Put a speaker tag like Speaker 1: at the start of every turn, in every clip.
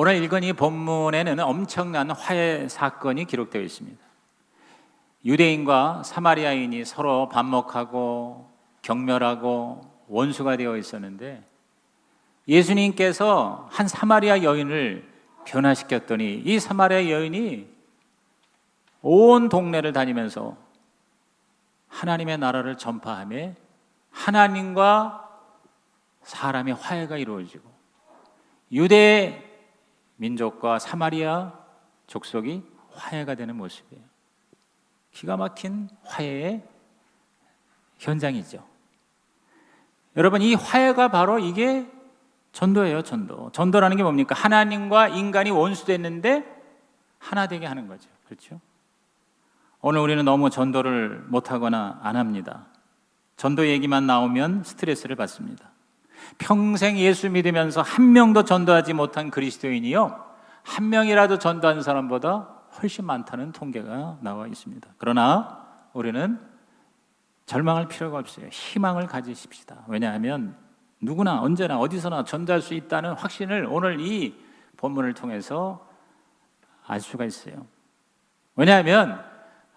Speaker 1: 오늘 읽은 이 본문에는 엄청난 화해 사건이 기록되어 있습니다. 유대인과 사마리아인이 서로 반목하고 경멸하고 원수가 되어 있었는데 예수님께서 한 사마리아 여인을 변화시켰더니 이 사마리아 여인이 온 동네를 다니면서 하나님의 나라를 전파하며 하나님과 사람의 화해가 이루어지고 유대 민족과 사마리아 족속이 화해가 되는 모습이에요. 기가 막힌 화해의 현장이죠. 여러분, 이 화해가 바로 이게 전도예요. 전도라는 게 뭡니까? 하나님과 인간이 원수됐는데 하나 되게 하는 거죠. 그렇죠? 오늘 우리는 너무 전도를 못하거나 안 합니다. 전도 얘기만 나오면 스트레스를 받습니다. 평생 예수 믿으면서 한 명도 전도하지 못한 그리스도인이요, 한 명이라도 전도한 사람보다 훨씬 많다는 통계가 나와 있습니다. 그러나 우리는 절망할 필요가 없어요. 희망을 가지십시다. 왜냐하면 누구나 언제나 어디서나 전도할 수 있다는 확신을 오늘 이 본문을 통해서 알 수가 있어요. 왜냐하면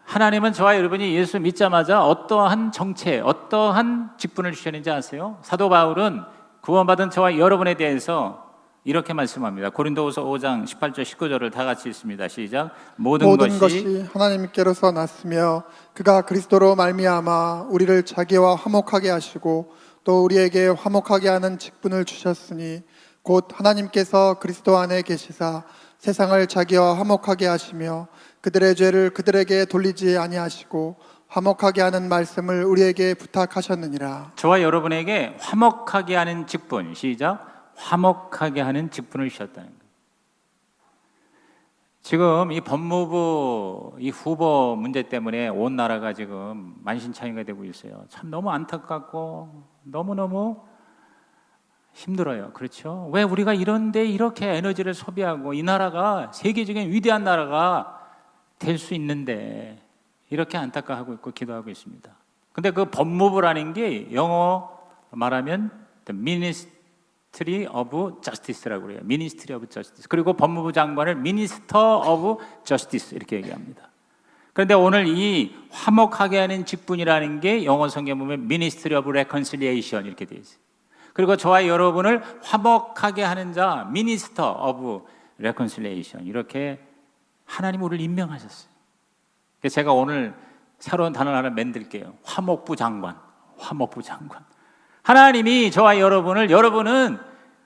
Speaker 1: 하나님은 저와 여러분이 예수 믿자마자 어떠한 정체, 어떠한 직분을 주셨는지 아세요? 사도 바울은 구원받은 저와 여러분에 대해서 이렇게 말씀합니다. 고린도후서 5장 18절 19절을 다 같이 읽습니다. 시작. 모든 것이
Speaker 2: 하나님께로서 났으며 그가 그리스도로 말미암아 우리를 자기와 화목하게 하시고 또 우리에게 화목하게 하는 직분을 주셨으니 곧 하나님께서 그리스도 안에 계시사 세상을 자기와 화목하게 하시며 그들의 죄를 그들에게 돌리지 아니하시고 화목하게 하는 말씀을 우리에게 부탁하셨느니라. 저와
Speaker 1: 여러분에게 화목하게 하는 직분, 시작. 화목하게 하는 직분을 주셨다는 거예요. 지금 이 법무부 이 후보 문제 때문에 온 나라가 지금 만신창이가 되고 있어요. 참 너무 안타깝고 너무너무 힘들어요. 그렇죠? 왜 우리가 이런데 이렇게 에너지를 소비하고 이 나라가 세계적인 위대한 나라가 될 수 있는데 이렇게 안타까워하고 있고 기도하고 있습니다. 근데 그 법무부라는 게 영어 말하면 the Ministry of Justice라고 그래요. Ministry of Justice. 그리고 법무부 장관을 Minister of Justice 이렇게 얘기합니다. 그런데 오늘 이 화목하게 하는 직분이라는 게 영어 성경에 보면 Ministry of Reconciliation 이렇게 되어 있어요. 그리고 저와 여러분을 화목하게 하는 자 Minister of Reconciliation 이렇게 하나님 우리를 임명하셨어요. 그래서 제가 오늘 새로운 단어를 하나 만들게요. 화목부 장관. 화목부 장관. 하나님이 저와 여러분은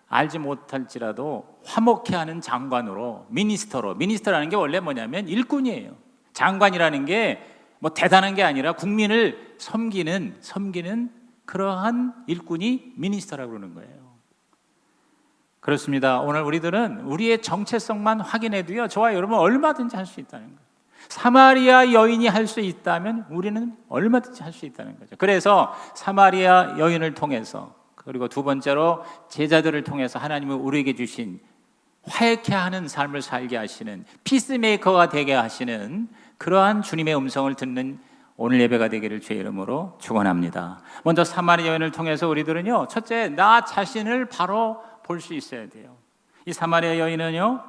Speaker 1: 알지 못할지라도 화목해 하는 장관으로, 미니스터라는 게 원래 뭐냐면 일꾼이에요. 장관이라는 게 뭐 대단한 게 아니라 국민을 섬기는 그러한 일꾼이 미니스터라고 그러는 거예요. 그렇습니다. 오늘 우리들은 우리의 정체성만 확인해도요, 저와 여러분 얼마든지 할 수 있다는 거예요. 사마리아 여인이 할 수 있다면 우리는 얼마든지 할 수 있다는 거죠. 그래서 사마리아 여인을 통해서, 그리고 두 번째로 제자들을 통해서 하나님은 우리에게 주신 화해케 하는 삶을 살게 하시는 피스메이커가 되게 하시는 그러한 주님의 음성을 듣는 오늘 예배가 되기를 주의 이름으로 축원합니다. 먼저 사마리아 여인을 통해서 우리들은요, 첫째, 나 자신을 바로 볼 수 있어야 돼요. 이 사마리아 여인은요,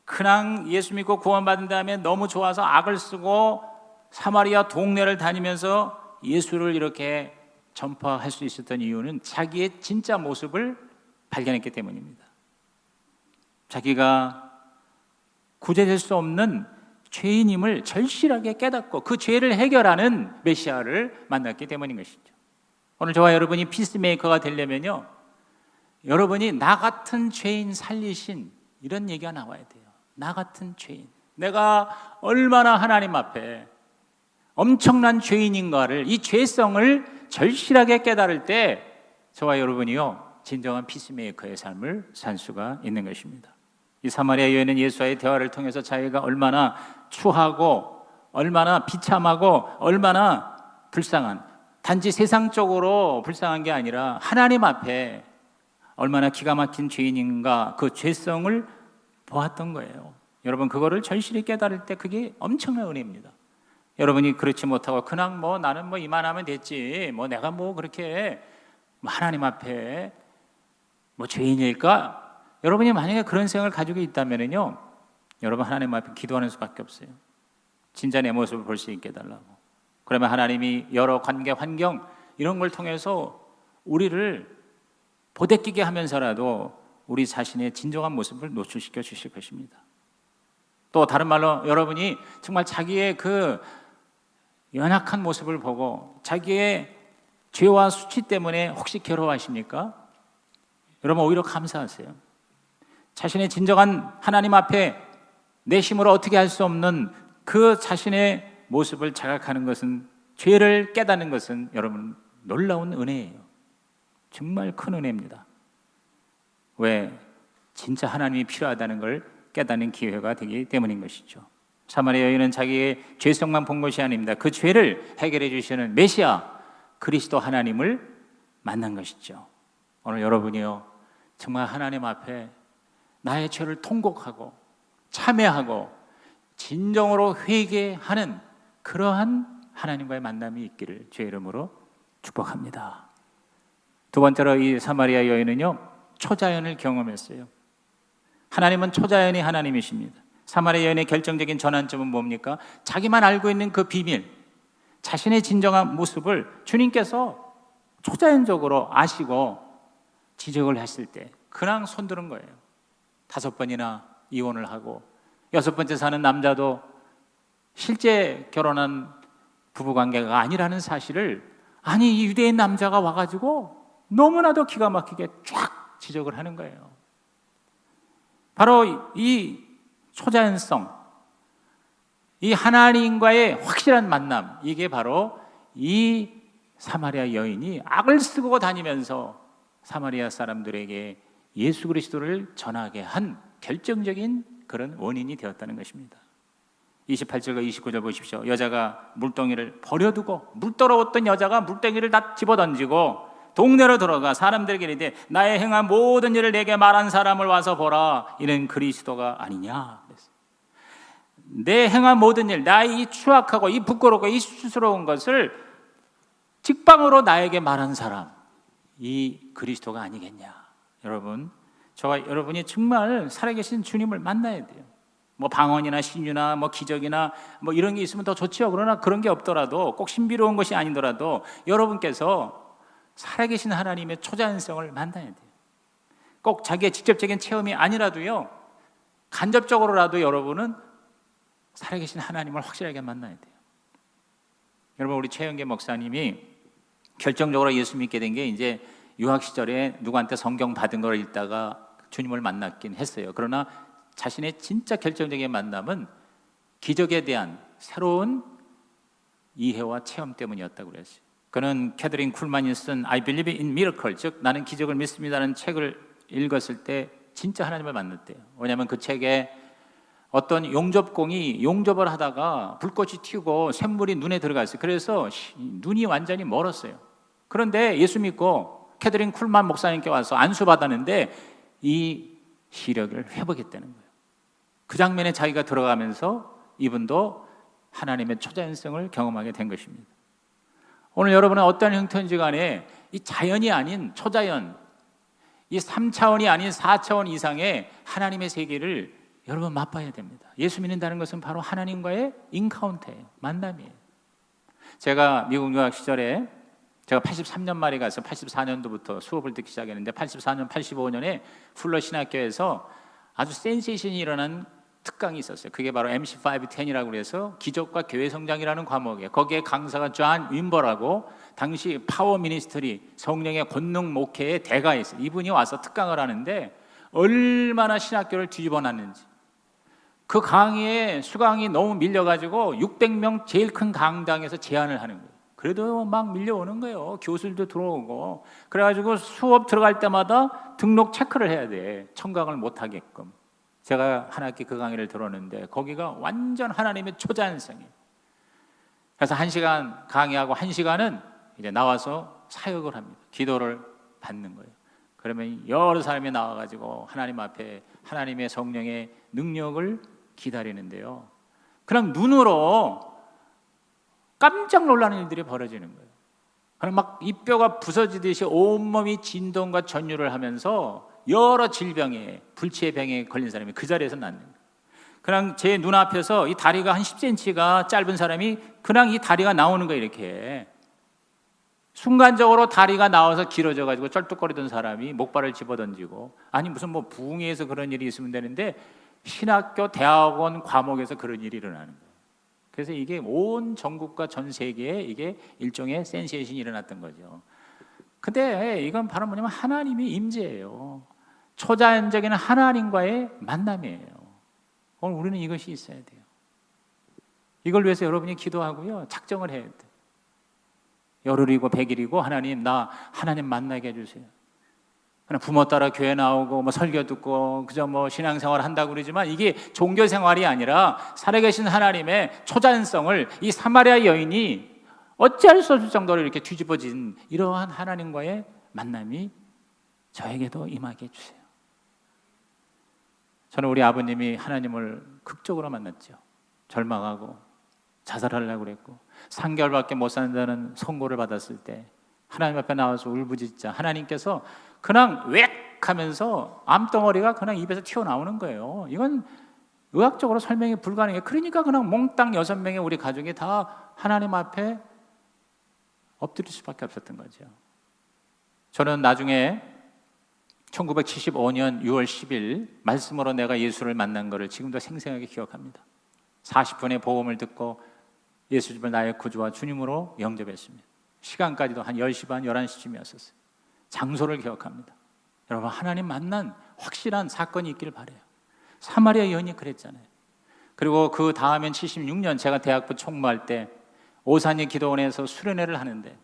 Speaker 1: 그냥 예수 믿고 구원받은 다음에 너무 좋아서 악을 쓰고 사마리아 동네를 다니면서 예수를 이렇게 전파할 수 있었던 이유는 자기의 진짜 모습을 발견했기 때문입니다. 자기가 구제될 수 없는 죄인임을 절실하게 깨닫고 그 죄를 해결하는 메시아를 만났기 때문인 것이죠. 오늘 저와 여러분이 피스메이커가 되려면요, 여러분이 나 같은 죄인 살리신 이런 얘기가 나와야 돼요. 나 같은 죄인, 내가 얼마나 하나님 앞에 엄청난 죄인인가를, 이 죄성을 절실하게 깨달을 때 저와 여러분이요, 진정한 피스메이커의 삶을 살 수가 있는 것입니다. 이 사마리아 여인은 예수와의 대화를 통해서 자기가 얼마나 추하고 얼마나 비참하고 얼마나 불쌍한, 단지 세상적으로 불쌍한 게 아니라 하나님 앞에 얼마나 기가 막힌 죄인인가 그 죄성을 보았던 거예요. 여러분, 그거를 절실히 깨달을 때 그게 엄청난 은혜입니다. 여러분이 그렇지 못하고 그냥 나는 이만하면 됐지, 내가 그렇게 하나님 앞에 죄인일까? 여러분이 만약에 그런 생각을 가지고 있다면요, 여러분 하나님 앞에 기도하는 수밖에 없어요. 진짜 내 모습을 볼 수 있게 해달라고. 그러면 하나님이 여러 관계, 환경 이런 걸 통해서 우리를 보대끼게 하면서라도 우리 자신의 진정한 모습을 노출시켜 주실 것입니다. 또 다른 말로 여러분이 정말 자기의 그 연약한 모습을 보고 자기의 죄와 수치 때문에 혹시 괴로워하십니까? 여러분 오히려 감사하세요. 자신의 진정한 하나님 앞에 내 힘으로 어떻게 할 수 없는 그 자신의 모습을 자각하는 것은, 죄를 깨닫는 것은 여러분 놀라운 은혜예요. 정말 큰 은혜입니다. 왜? 진짜 하나님이 필요하다는 걸 깨닫는 기회가 되기 때문인 것이죠. 사마리아 여인은 자기의 죄성만 본 것이 아닙니다. 그 죄를 해결해 주시는 메시아 그리스도 하나님을 만난 것이죠. 오늘 여러분이요, 정말 하나님 앞에 나의 죄를 통곡하고 참회하고 진정으로 회개하는 그러한 하나님과의 만남이 있기를 주의 이름으로 축복합니다. 두 번째로 이 사마리아 여인은요, 초자연을 경험했어요. 하나님은 초자연이 하나님이십니다. 사마리아 여인의 결정적인 전환점은 뭡니까? 자기만 알고 있는 그 비밀, 자신의 진정한 모습을 주님께서 초자연적으로 아시고 지적을 했을 때 그냥 손드는 거예요. 5번이나 이혼을 하고 6번째 사는 남자도 실제 결혼한 부부관계가 아니라는 사실을, 아니 이 유대인 남자가 와가지고 너무나도 기가 막히게 쫙 지적을 하는 거예요. 바로 이 초자연성, 이 하나님과의 확실한 만남, 이게 바로 이 사마리아 여인이 악을 쓰고 다니면서 사마리아 사람들에게 예수 그리스도를 전하게 한 결정적인 그런 원인이 되었다는 것입니다. 28절과 29절 보십시오. 여자가 물동이를 버려두고, 물 떨어왔던 여자가 물동이를 다 집어던지고 동네로 들어가 사람들에게 이르되 나의 행한 모든 일을 내게 말한 사람을 와서 보라, 이는 그리스도가 아니냐. 내 행한 모든 일, 나의 이 추악하고 이 부끄럽고 이 수스러운 것을 직방으로 나에게 말한 사람, 이 그리스도가 아니겠냐. 여러분, 저와 여러분이 정말 살아계신 주님을 만나야 돼요. 뭐 방언이나 신유나 뭐 기적이나 뭐 이런 게 있으면 더 좋죠. 그러나 그런 게 없더라도, 꼭 신비로운 것이 아니더라도 여러분께서 살아계신 하나님의 초자연성을 만나야 돼요. 꼭 자기의 직접적인 체험이 아니라도요, 간접적으로라도 여러분은 살아계신 하나님을 확실하게 만나야 돼요. 여러분, 우리 최영계 목사님이 결정적으로 예수 믿게 된 게 이제 유학 시절에 누구한테 성경 받은 걸 읽다가 주님을 만났긴 했어요. 그러나 자신의 진짜 결정적인 만남은 기적에 대한 새로운 이해와 체험 때문이었다고 그랬어요. 그는 캐더린 쿨만이 쓴 I Believe in Miracle, 즉 나는 기적을 믿습니다라는 책을 읽었을 때 진짜 하나님을 만났대요. 왜냐하면 그 책에 어떤 용접공이 용접을 하다가 불꽃이 튀고 샘물이 눈에 들어갔어요. 그래서 눈이 완전히 멀었어요. 그런데 예수 믿고 캐더린 쿨만 목사님께 와서 안수 받았는데 이 시력을 회복했다는 거예요. 그 장면에 자기가 들어가면서 이분도 하나님의 초자연성을 경험하게 된 것입니다. 오늘 여러분은 어떤 형태인지 간에 이 자연이 아닌 초자연, 이 3차원이 아닌 4차원 이상의 하나님의 세계를 여러분 맛봐야 됩니다. 예수 믿는다는 것은 바로 하나님과의 인카운터예요. 만남이에요. 제가 미국 유학 시절에 제가 83년 말에 가서 84년도부터 수업을 듣기 시작했는데 84년, 85년에 풀러 신학교에서 아주 센세이션이 일어난 특강이 있었어요. 그게 바로 MC510이라고 해서 기적과 교회 성장이라는 과목이에요. 거기에 강사가 존 윈버라고 당시 파워 미니스트리 성령의 권능 목회의 대가였어요. 이분이 와서 특강을 하는데 얼마나 신학교를 뒤집어 놨는지. 그 강의에 수강이 너무 밀려가지고 600명 제일 큰 강당에서 제안을 하는 거예요. 그래도 막 밀려오는 거예요. 교수들도 들어오고. 그래가지고 수업 들어갈 때마다 등록 체크를 해야 돼. 청강을 못하게끔. 제가 한 학기 그 강의를 들었는데 거기가 완전 하나님의 초자연성이에요. 그래서 1시간 강의하고 1시간은 이제 나와서 사역을 합니다. 기도를 받는 거예요. 그러면 여러 사람이 나와가지고 하나님 앞에 하나님의 성령의 능력을 기다리는데요. 그냥 눈으로 깜짝 놀라는 일들이 벌어지는 거예요. 그럼 막 이 뼈가 부서지듯이 온몸이 진동과 전율을 하면서 여러 질병에, 불치의 병에 걸린 사람이 그 자리에서 낫는 거예요. 그냥 제 눈앞에서 이 다리가 한 10cm가 짧은 사람이 그냥 이 다리가 나오는 거예요. 이렇게 순간적으로 다리가 나와서 길어져 가지고 쩔뚝거리던 사람이 목발을 집어던지고, 아니 무슨 뭐 부흥회에서 그런 일이 있으면 되는데 신학교 대학원 과목에서 그런 일이 일어나는 거예요. 그래서 이게 온 전국과 전 세계에 이게 일종의 센세이션이 일어났던 거죠. 근데 이건 바로 뭐냐면 하나님의 임재예요. 초자연적인 하나님과의 만남이에요. 오늘 우리는 이것이 있어야 돼요. 이걸 위해서 여러분이 기도하고요, 작정을 해야 돼요. 열흘이고 100일이고 하나님 만나게 해주세요. 그냥 부모 따라 교회 나오고 뭐 설교 듣고 그저 뭐 신앙생활 한다고 그러지만 이게 종교 생활이 아니라 살아계신 하나님의 초자연성을 이 사마리아 여인이 어찌할 수 없을 정도로 이렇게 뒤집어진 이러한 하나님과의 만남이 저에게도 임하게 해주세요. 저는 우리 아버님이 하나님을 극적으로 만났죠. 절망하고 자살하려고 그랬고 3개월밖에 못 산다는 선고를 받았을 때 하나님 앞에 나와서 울부짖자 하나님께서 그냥 웩 하면서 암덩어리가 그냥 입에서 튀어나오는 거예요. 이건 의학적으로 설명이 불가능해요. 그러니까 그냥 몽땅 6명의 우리 가족이 다 하나님 앞에 엎드릴 수밖에 없었던 거죠. 저는 나중에 1975년 6월 10일 말씀으로 내가 예수를 만난 것을 지금도 생생하게 기억합니다. 40분의 복음을 듣고 예수님을 나의 구주와 주님으로 영접했습니다. 시간까지도 한 10시 반, 11시쯤이었었어요. 장소를 기억합니다. 여러분, 하나님 만난 확실한 사건이 있기를 바라요. 사마리아 여인이 그랬잖아요. 그리고 그 다음엔 76년 제가 대학부 총무할 때 오산리 기도원에서 수련회를 하는데,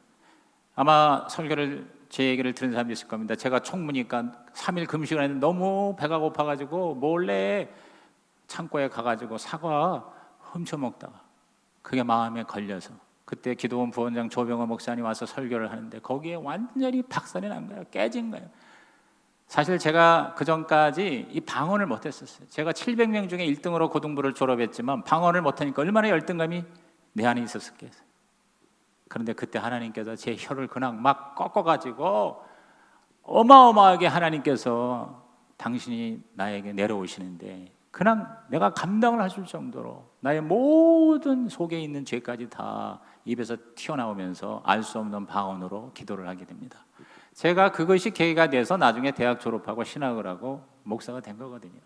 Speaker 1: 아마 설교를 제 얘기를 들은 사람도 있을 겁니다. 제가 총무니까 3일 금식을 했는데 너무 배가 고파가지고 몰래 창고에 가가지고 사과 훔쳐 먹다가 그게 마음에 걸려서 그때 기도원 부원장 조병호 목사님 와서 설교를 하는데 거기에 완전히 박살이 난 거예요. 깨진 거예요. 사실 제가 그 전까지 이 방언을 못했었어요. 제가 700명 중에 1등으로 고등부를 졸업했지만 방언을 못하니까 얼마나 열등감이 내 안에 있었겠어요. 그런데 그때 하나님께서 제 혀를 그냥 막 꺾어가지고 어마어마하게 하나님께서 당신이 나에게 내려오시는데 그냥 내가 감당을 하실 정도로 나의 모든 속에 있는 죄까지 다 입에서 튀어나오면서 알 수 없는 방언으로 기도를 하게 됩니다. 제가 그것이 계기가 돼서 나중에 대학 졸업하고 신학을 하고 목사가 된 거거든요.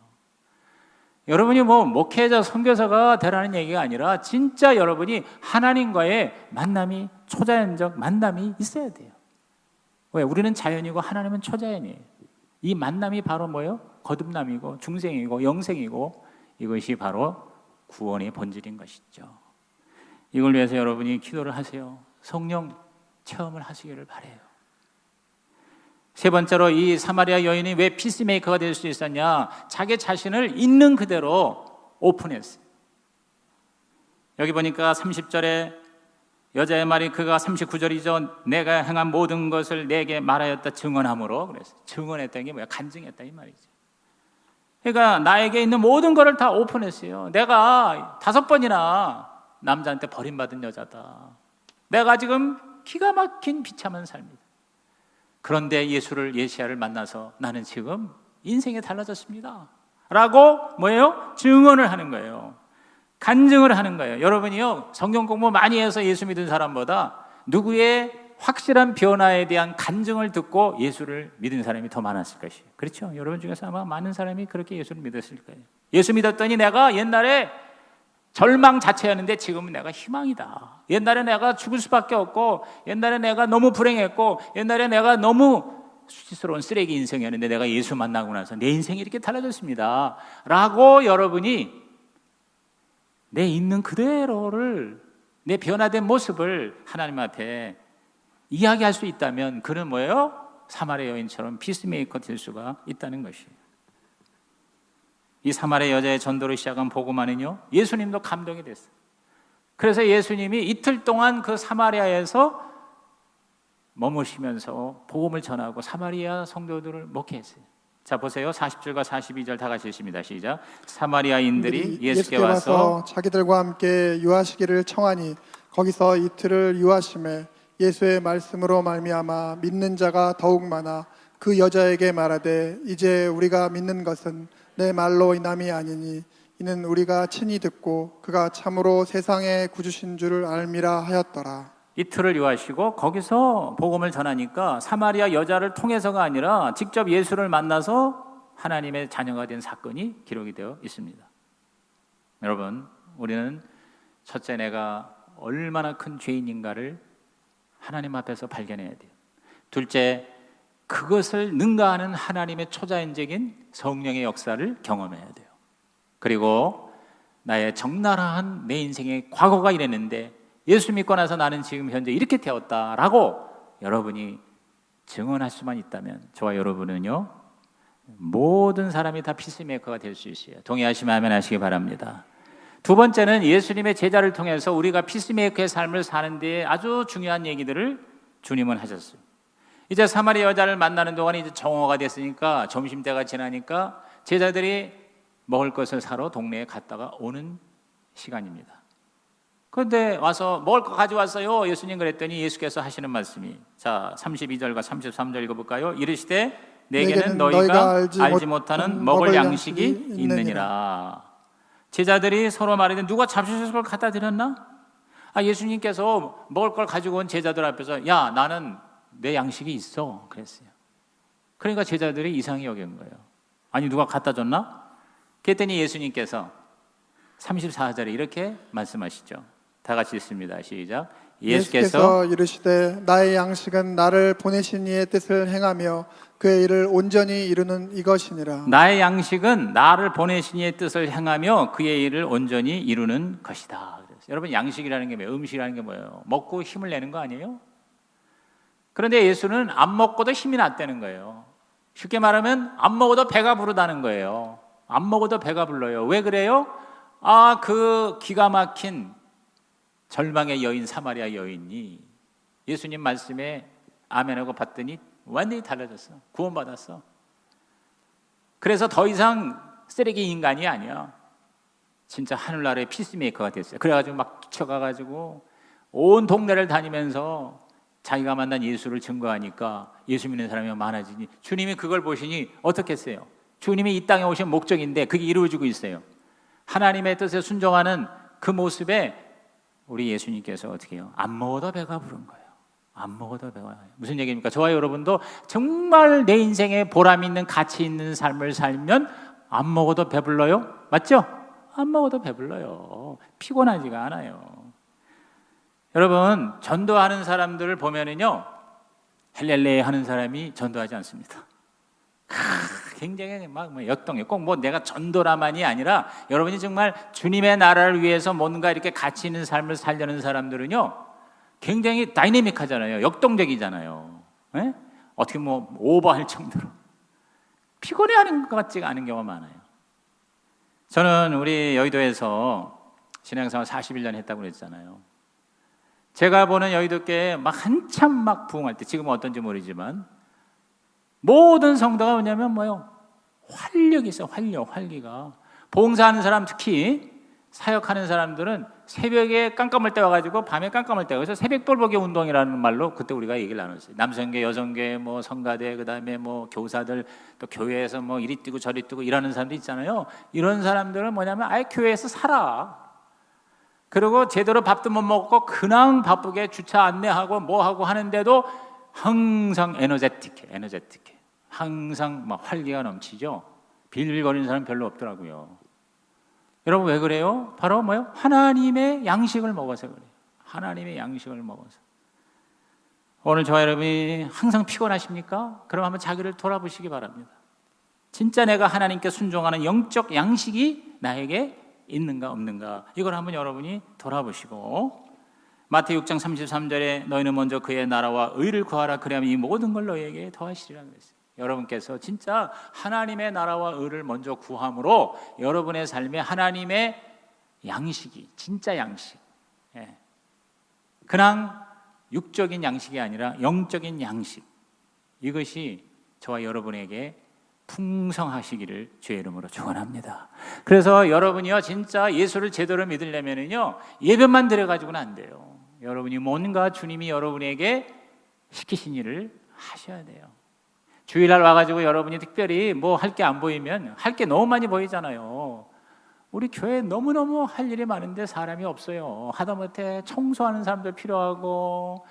Speaker 1: 여러분이 뭐 목회자, 선교사가 되라는 얘기가 아니라 진짜 여러분이 하나님과의 만남이, 초자연적 만남이 있어야 돼요. 왜? 우리는 자연이고 하나님은 초자연이에요. 이 만남이 바로 뭐예요? 거듭남이고 중생이고 영생이고 이것이 바로 구원의 본질인 것이죠. 이걸 위해서 여러분이 기도를 하세요. 성령 체험을 하시기를 바라요. 세 번째로 이 사마리아 여인이 왜 피스메이커가 될 수 있었냐? 자기 자신을 있는 그대로 오픈했어요. 여기 보니까 30절에 여자의 말이 그가 39절이죠. 내가 행한 모든 것을 내게 말하였다 증언함으로. 그래서 증언했다는 게 뭐야? 간증했다 이 말이죠. 그러니까 나에게 있는 모든 것을 다 오픈했어요. 내가 5번이나 남자한테 버림받은 여자다. 내가 지금 기가 막힌 비참한 삶이다. 그런데 예시야를 만나서 나는 지금 인생이 달라졌습니다 라고 뭐예요? 증언을 하는 거예요. 간증을 하는 거예요. 여러분이요, 성경 공부 많이 해서 예수 믿은 사람보다 누구의 확실한 변화에 대한 간증을 듣고 예수를 믿은 사람이 더 많았을 것이에요. 그렇죠? 여러분 중에서 아마 많은 사람이 그렇게 예수를 믿었을 거예요. 예수 믿었더니 내가 옛날에 절망 자체였는데 지금은 내가 희망이다. 옛날에 내가 죽을 수밖에 없고, 옛날에 내가 너무 불행했고, 옛날에 내가 너무 수치스러운 쓰레기 인생이었는데 내가 예수 만나고 나서 내 인생이 이렇게 달라졌습니다 라고 여러분이 내 있는 그대로를, 내 변화된 모습을 하나님 앞에 이야기할 수 있다면 그는 뭐예요? 사마리아 여인처럼 피스메이커 될 수가 있다는 것이에요. 이 사마리아 여자의 전도를 시작한 복음화는요, 예수님도 감동이 됐어요. 그래서 예수님이 이틀 동안 그 사마리아에서 머무시면서 복음을 전하고 사마리아 성도들을 목회했어요. 자, 보세요. 40절과 42절 다 같이 읽습니다. 시작. 사마리아인들이 예수께 와서
Speaker 2: 자기들과 함께 유하시기를 청하니 거기서 이틀을 유하심에 예수의 말씀으로 말미암아 믿는 자가 더욱 많아 그 여자에게 말하되 이제 우리가 믿는 것은 내 말로 인함이 아니니 이는 우리가 친히 듣고 그가 참으로 세상의 구주신 줄을 알미라 하였더라.
Speaker 1: 이틀을 요하시고 거기서 복음을 전하니까 사마리아 여자를 통해서가 아니라 직접 예수를 만나서 하나님의 자녀가 된 사건이 기록이 되어 있습니다. 여러분, 우리는 첫째 내가 얼마나 큰 죄인인가를 하나님 앞에서 발견해야 돼요. 둘째, 그것을 능가하는 하나님의 초자연적인 성령의 역사를 경험해야 돼요. 그리고 나의 적나라한 내 인생의 과거가 이랬는데 예수 믿고 나서 나는 지금 현재 이렇게 되었다라고 여러분이 증언할 수만 있다면 저와 여러분은요, 모든 사람이 다 피스메이커가 될 수 있어요. 동의하시면 아멘 하시기 바랍니다. 두 번째는 예수님의 제자를 통해서 우리가 피스메이커의 삶을 사는 데 아주 중요한 얘기들을 주님은 하셨어요. 이제 사마리아 여자를 만나는 동안에 이제 정오가 됐으니까 점심때가 지나니까 제자들이 먹을 것을 사러 동네에 갔다가 오는 시간입니다. 그런데 와서 먹을 거 가져왔어요 예수님 그랬더니 예수께서 하시는 말씀이, 자 32절과 33절 읽어볼까요? 이르시되 내게는 너희가 알지 못하는 먹을 양식이 있느니라. 제자들이 서로 말하되 누가 잡수실 걸 갖다 드렸나? 예수님께서 먹을 걸 가지고 온 제자들 앞에서 야 나는 내 양식이 있어 그랬어요. 그러니까 제자들이 이상히 여긴 거예요. 아니 누가 갖다 줬나? 그랬더니 예수님께서 34절에 이렇게 말씀하시죠. 다 같이 읽습니다. 시작.
Speaker 2: 예수께서 이르시되 나의 양식은 나를 보내신 이의 뜻을 행하며 그의 일을 온전히 이루는 이것이니라.
Speaker 1: 나의 양식은 나를 보내신 이의 뜻을 행하며 그의 일을 온전히 이루는 것이다. 여러분 양식이라는 게 뭐예요? 음식이라는 게 뭐예요? 먹고 힘을 내는 거 아니에요? 그런데 예수는 안 먹고도 힘이 났다는 거예요. 쉽게 말하면 안 먹어도 배가 부르다는 거예요. 안 먹어도 배가 불러요. 왜 그래요? 그 기가 막힌 절망의 여인 사마리아 여인이 예수님 말씀에 아멘하고 봤더니 완전히 달라졌어. 구원받았어. 그래서 더 이상 쓰레기 인간이 아니야. 진짜 하늘나라의 피스메이커가 됐어요. 그래가지고 막 뛰쳐가가지고 온 동네를 다니면서 자기가 만난 예수를 증거하니까 예수 믿는 사람이 많아지니 주님이 그걸 보시니 어떻게 했어요? 주님이 이 땅에 오신 목적인데 그게 이루어지고 있어요. 하나님의 뜻에 순종하는 그 모습에 우리 예수님께서 어떻게 해요? 안 먹어도 배가 부른 거예요. 안 먹어도 배가 부른 거예요. 무슨 얘기입니까? 저와 여러분도 정말 내 인생에 보람 있는 가치 있는 삶을 살면 안 먹어도 배불러요? 맞죠? 안 먹어도 배불러요. 피곤하지가 않아요. 여러분 전도하는 사람들을 보면은요 헬렐레 하는 사람이 전도하지 않습니다. 굉장히 막 역동이에요. 꼭 뭐 내가 전도라만이 아니라 여러분이 정말 주님의 나라를 위해서 뭔가 이렇게 가치 있는 삶을 살려는 사람들은요 굉장히 다이내믹하잖아요. 역동적이잖아요. 네? 어떻게 뭐 오버할 정도로 피곤해하는 것 같지가 않은 경우가 많아요. 저는 우리 여의도에서 신앙생활 41년 했다고 그랬잖아요. 제가 보는 여의도교회 막 한참 막 부흥할 때, 지금은 어떤지 모르지만 모든 성도가 뭐냐면 뭐요? 활력이 있어요. 활기가. 봉사하는 사람, 특히 사역하는 사람들은 새벽에 깜깜할 때 와가지고 밤에 깜깜할 때, 그래서 새벽돌보기 운동이라는 말로 그때 우리가 얘기를 나눴어요. 남성계, 여성계, 뭐 성가대, 그 다음에 뭐 교사들, 또 교회에서 뭐 이리 뛰고 저리 뛰고 일하는 사람도 있잖아요. 이런 사람들은 뭐냐면 아예 교회에서 살아. 그리고 제대로 밥도 못 먹고 그냥 바쁘게 주차 안내하고 뭐하고 하는데도 항상 에너제틱해. 항상 막 활기가 넘치죠. 빌빌거리는 사람 별로 없더라고요. 여러분 왜 그래요? 바로 뭐요? 하나님의 양식을 먹어서 그래요. 하나님의 양식을 먹어서. 오늘 저와 여러분이 항상 피곤하십니까? 그럼 한번 자기를 돌아보시기 바랍니다. 진짜 내가 하나님께 순종하는 영적 양식이 나에게 있는가 없는가, 이걸 한번 여러분이 돌아보시고, 마태복음 6장 33절에 너희는 먼저 그의 나라와 의를 구하라 그리하면 이 모든 걸 너희에게 더하시리라 그랬어요. 여러분께서 진짜 하나님의 나라와 의를 먼저 구함으로 여러분의 삶에 하나님의 양식이, 진짜 양식, 그냥 육적인 양식이 아니라 영적인 양식, 이것이 저와 여러분에게 풍성하시기를 주의 이름으로 축원합니다. 그래서 여러분이요 진짜 예수를 제대로 믿으려면은요 예배만 드려가지고는 안 돼요. 여러분이 뭔가 주님이 여러분에게 시키신 일을 하셔야 돼요. 주일날 와가지고 여러분이 특별히 뭐 할 게 안 보이면 할 게 너무 많이 보이잖아요. 우리 교회에 너무너무 할 일이 많은데 사람이 없어요. 하다못해 청소하는 사람도 필요하고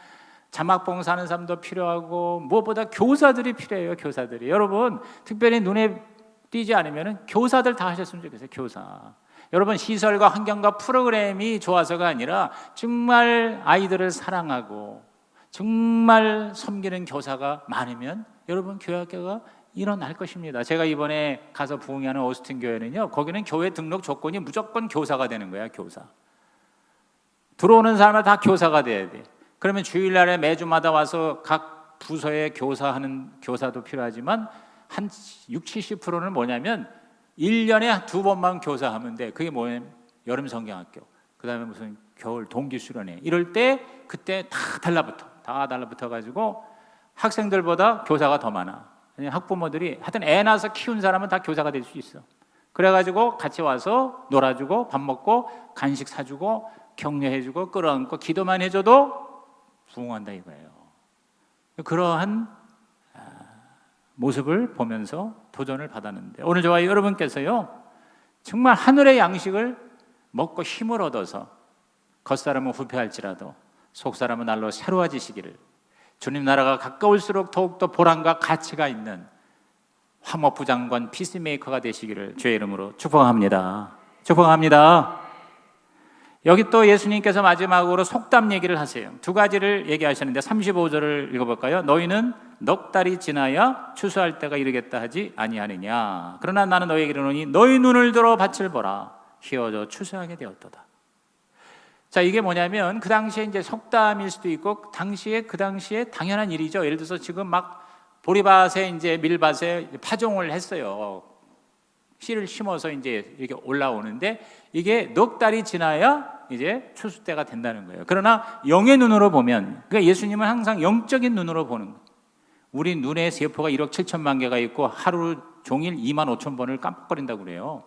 Speaker 1: 자막 봉사하는 사람도 필요하고 무엇보다 교사들이 필요해요. 교사들이. 여러분 특별히 눈에 띄지 않으면 교사들 다 하셨으면 좋겠어요. 교사. 여러분 시설과 환경과 프로그램이 좋아서가 아니라 정말 아이들을 사랑하고 정말 섬기는 교사가 많으면 여러분 교회학교가 일어날 것입니다. 제가 이번에 가서 부흥하는 오스틴 교회는요, 거기는 교회 등록 조건이 무조건 교사가 되는 거야. 교사. 들어오는 사람은 다 교사가 돼야 돼. 그러면 주일날에 매주마다 와서 각 부서에 교사하는 교사도 필요하지만 한 60, 70%는 뭐냐면 1년에 2번만 교사하면 돼. 그게 뭐냐면 여름 성경학교, 그 다음에 무슨 겨울 동기 수련회 이럴 때 그때 다 달라붙어 가지고 학생들보다 교사가 더 많아. 학부모들이 하여튼 애 낳아서 키운 사람은 다 교사가 될 수 있어. 그래가지고 같이 와서 놀아주고 밥 먹고 간식 사주고 격려해주고 끌어안고 기도만 해줘도 부흥한다 이거예요. 그러한 모습을 보면서 도전을 받았는데 오늘 저와 여러분께서요 정말 하늘의 양식을 먹고 힘을 얻어서 겉사람은 후패할지라도 속사람은 날로 새로워지시기를, 주님 나라가 가까울수록 더욱더 보람과 가치가 있는 화목부 장관 피스메이커가 되시기를 주의 이름으로 축복합니다. 축복합니다. 여기 또 예수님께서 마지막으로 속담 얘기를 하세요. 두 가지를 얘기하시는데 35절을 읽어볼까요? 너희는 넉 달이 지나야 추수할 때가 이르겠다 하지 아니하느냐. 그러나 나는 너희에게 이르노니 너희 눈을 들어 밭을 보라. 희어져 추수하게 되었도다. 자, 이게 뭐냐면 그 당시에 이제 속담일 수도 있고 그 당시에 당연한 일이죠. 예를 들어서 지금 막 보리밭에 이제 밀밭에 파종을 했어요. 씨를 심어서 이제 이렇게 올라오는데 이게 넉 달이 지나야 이제 추수 때가 된다는 거예요. 그러나 영의 눈으로 보면, 그러니까 예수님은 항상 영적인 눈으로 보는 거예요. 우리 눈의 세포가 1억 7천만 개가 있고 하루 종일 2만 5천 번을 깜빡거린다고 그래요.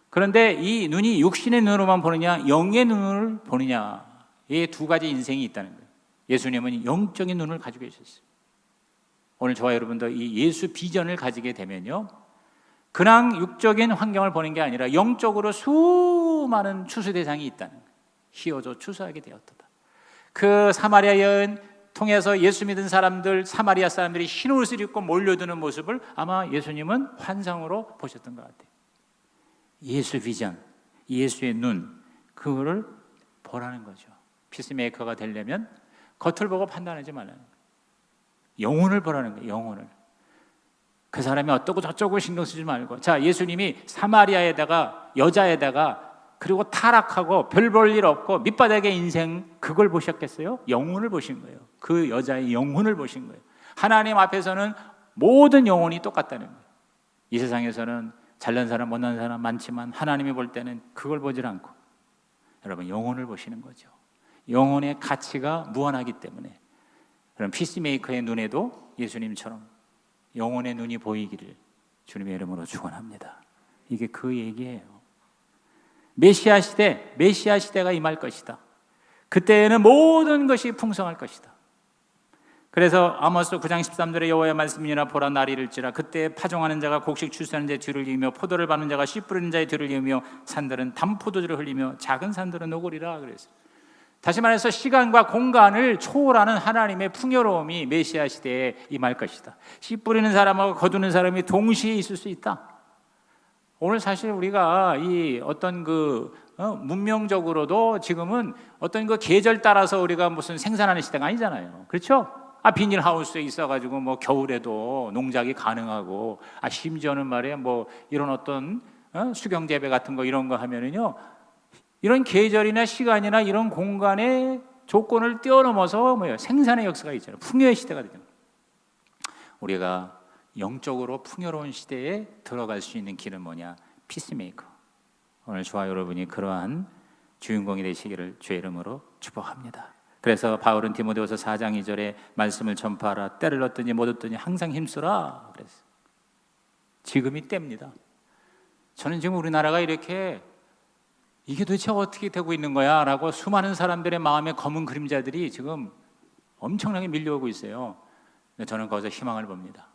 Speaker 1: 그런데 이 눈이 육신의 눈으로만 보느냐 영의 눈을 보느냐, 이 두 가지 인생이 있다는 거예요. 예수님은 영적인 눈을 가지고 계셨어요. 오늘 저와 여러분도 이 예수 비전을 가지게 되면요, 그냥 육적인 환경을 보는 게 아니라 영적으로 수많은 추수 대상이 있다는 거예요. 희어져 추수하게 되었다. 그 사마리아 여인 통해서 예수 믿은 사람들, 사마리아 사람들이 흰 옷을 입고 몰려드는 모습을 아마 예수님은 환상으로 보셨던 것 같아요. 예수 비전, 예수의 눈, 그거를 보라는 거죠. 피스메이커가 되려면 겉을 보고 판단하지 말라는 거예요. 영혼을 보라는 거예요. 영혼을. 그 사람이 어떠고 저쩌고 신경 쓰지 말고. 자, 예수님이 사마리아에다가 여자에다가 그리고 타락하고 별 볼 일 없고 밑바닥의 인생, 그걸 보셨겠어요? 영혼을 보신 거예요. 그 여자의 영혼을 보신 거예요. 하나님 앞에서는 모든 영혼이 똑같다는 거예요. 이 세상에서는 잘난 사람 못난 사람 많지만 하나님이 볼 때는 그걸 보질 않고 여러분 영혼을 보시는 거죠. 영혼의 가치가 무한하기 때문에 그럼 피스메이커의 눈에도 예수님처럼 영혼의 눈이 보이기를 주님의 이름으로 축원합니다. 이게 그 얘기예요. 메시아 시대가 임할 것이다. 그때에는 모든 것이 풍성할 것이다. 그래서 아모스 9장 13절에 여호와의 말씀이니라 보라 날이 이를지라 그때 파종하는 자가 곡식 추수하는 자의 뒤를 이으며 포도를 밟는 자가 씨 뿌리는 자의 뒤를 이으며 산들은 담포도주를 흘리며 작은 산들은 녹으리라 그랬어요. 다시 말해서 시간과 공간을 초월하는 하나님의 풍요로움이 메시아 시대에 임할 것이다. 씨 뿌리는 사람하고 거두는 사람이 동시에 있을 수 있다. 오늘 사실 우리가 이 어떤 문명적으로도 지금은 어떤 그 계절 따라서 우리가 무슨 생산하는 시대가 아니잖아요. 그렇죠? 비닐하우스에 있어가지고 뭐 겨울에도 농작이 가능하고 심지어는 말이야 뭐 이런 어떤 수경재배 같은 거 이런 거 하면은요, 이런 계절이나 시간이나 이런 공간의 조건을 뛰어넘어서 생산의 역사가 있잖아요. 풍요의 시대가 되죠. 우리가 영적으로 풍요로운 시대에 들어갈 수 있는 길은 뭐냐? 피스메이커. 오늘 저와 여러분이 그러한 주인공이 되시기를 주의 이름으로 축복합니다. 그래서 바울은 디모데후서 4장 2절에 말씀을 전파하라. 때를 얻든지 못 얻든지 항상 힘쓰라 그랬어요. 지금이 때입니다. 저는 지금 우리나라가 이렇게 이게 도대체 어떻게 되고 있는 거야? 라고 수많은 사람들의 마음에 검은 그림자들이 지금 엄청나게 밀려오고 있어요. 저는 거기서 희망을 봅니다.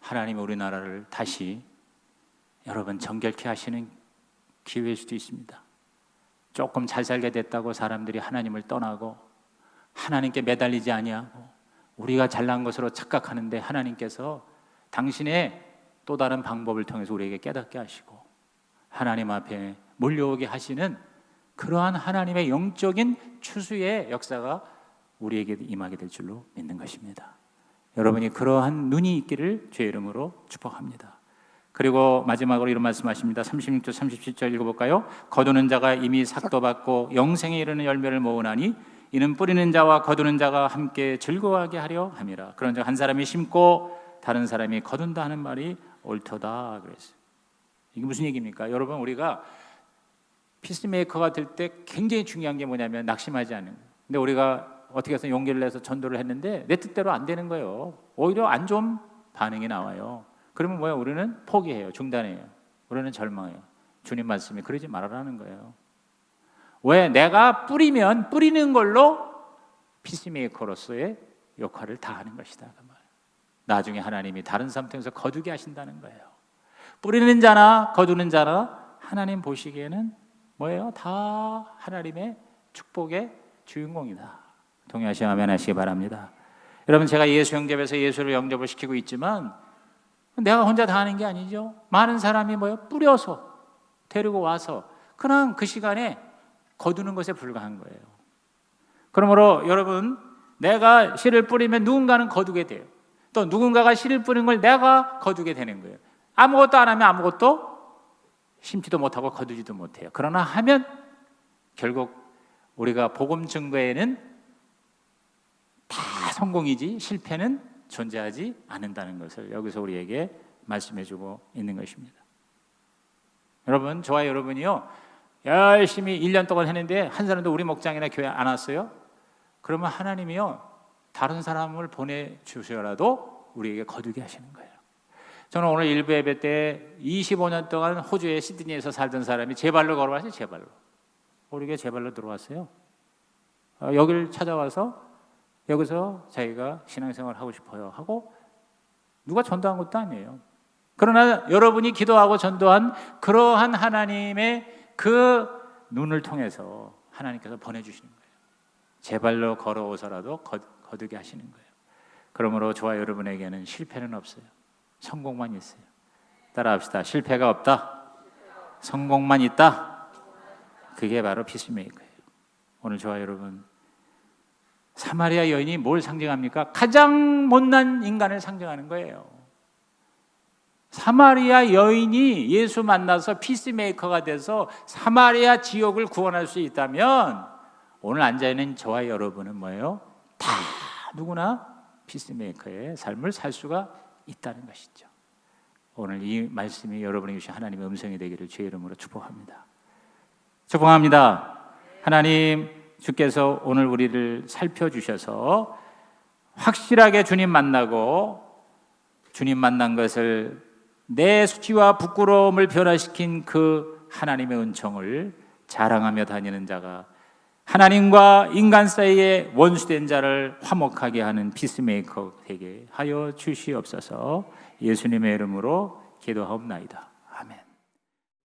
Speaker 1: 하나님이 우리나라를 다시 여러분 정결케 하시는 기회일 수도 있습니다. 조금 잘 살게 됐다고 사람들이 하나님을 떠나고 하나님께 매달리지 아니하고 우리가 잘난 것으로 착각하는데 하나님께서 당신의 또 다른 방법을 통해서 우리에게 깨닫게 하시고 하나님 앞에 몰려오게 하시는 그러한 하나님의 영적인 추수의 역사가 우리에게 임하게 될 줄로 믿는 것입니다. 여러분이 그러한 눈이 있기를 주의 이름으로 축복합니다. 그리고 마지막으로 이런 말씀하십니다. 36절 37절 읽어볼까요? 거두는 자가 이미 삭도 받고 영생에 이르는 열매를 모으나니 이는 뿌리는 자와 거두는 자가 함께 즐거워하게 하려 함이라. 그런즉 한 사람이 심고 다른 사람이 거둔다 하는 말이 옳도다 그랬어요. 이게 무슨 얘기입니까? 여러분, 우리가 피스메이커가 될 때 굉장히 중요한 게 뭐냐면 낙심하지 않는 거예요. 근데 우리가 어떻게 해서 용기를 내서 전도를 했는데 내 뜻대로 안 되는 거예요. 오히려 안 좋은 반응이 나와요. 그러면 뭐예요? 우리는 포기해요. 중단해요. 우리는 절망해요. 주님 말씀이 그러지 말아라는 거예요. 왜? 내가 뿌리면 뿌리는 걸로 피스메이커로서의 역할을 다하는 것이다. 그 말. 나중에 하나님이 다른 사람 통해서 거두게 하신다는 거예요. 뿌리는 자나 거두는 자나 하나님 보시기에는 뭐예요? 다 하나님의 축복의 주인공이다. 동의하시면 아멘 하시기 바랍니다. 여러분, 제가 예수 영접에서 예수를 영접을 시키고 있지만 내가 혼자 다 하는 게 아니죠. 많은 사람이 뭐예요? 뿌려서 데리고 와서 그냥 그 시간에 거두는 것에 불과한 거예요. 그러므로 여러분, 내가 씨를 뿌리면 누군가는 거두게 돼요. 또 누군가가 씨를 뿌리는 걸 내가 거두게 되는 거예요. 아무것도 안 하면 아무것도 심지도 못하고 거두지도 못해요. 그러나 하면 결국 우리가 복음 증거에는 다 성공이지 실패는 존재하지 않는다는 것을 여기서 우리에게 말씀해주고 있는 것입니다. 여러분, 저와 여러분이요 열심히 1년 동안 했는데 한 사람도 우리 목장이나 교회 안 왔어요? 그러면 하나님이요 다른 사람을 보내주셔라도 우리에게 거두게 하시는 거예요. 저는 오늘 일부 예배 때 25년 동안 호주의 시드니에서 살던 사람이 제 발로 걸어왔어요. 제 발로. 우리에게 제 발로 들어왔어요. 여기를 찾아와서 여기서 자기가 신앙생활을 하고 싶어요 하고 누가 전도한 것도 아니에요. 그러나 여러분이 기도하고 전도한 그러한 하나님의 그 눈을 통해서 하나님께서 보내주시는 거예요. 제 발로 걸어오서라도 거두게 하시는 거예요. 그러므로 저와 여러분에게는 실패는 없어요. 성공만 있어요. 따라합시다. 실패가 없다. 성공만 있다. 그게 바로 피스메이커예요. 오늘 저와 여러분, 사마리아 여인이 뭘 상징합니까? 가장 못난 인간을 상징하는 거예요. 사마리아 여인이 예수 만나서 피스메이커가 돼서 사마리아 지역을 구원할 수 있다면 오늘 앉아있는 저와 여러분은 뭐예요? 다 누구나 피스메이커의 삶을 살 수가 있다는 것이죠. 오늘 이 말씀이 여러분에게 주신 하나님의 음성이 되기를 주의 이름으로 축복합니다. 축복합니다. 하나님, 주께서 오늘 우리를 살펴주셔서 확실하게 주님 만나고 주님 만난 것을 내 수치와 부끄러움을 변화시킨 그 하나님의 은총을 자랑하며 다니는 자가 하나님과 인간 사이에 원수된 자를 화목하게 하는 피스메이커 되게 하여 주시옵소서. 예수님의 이름으로 기도하옵나이다.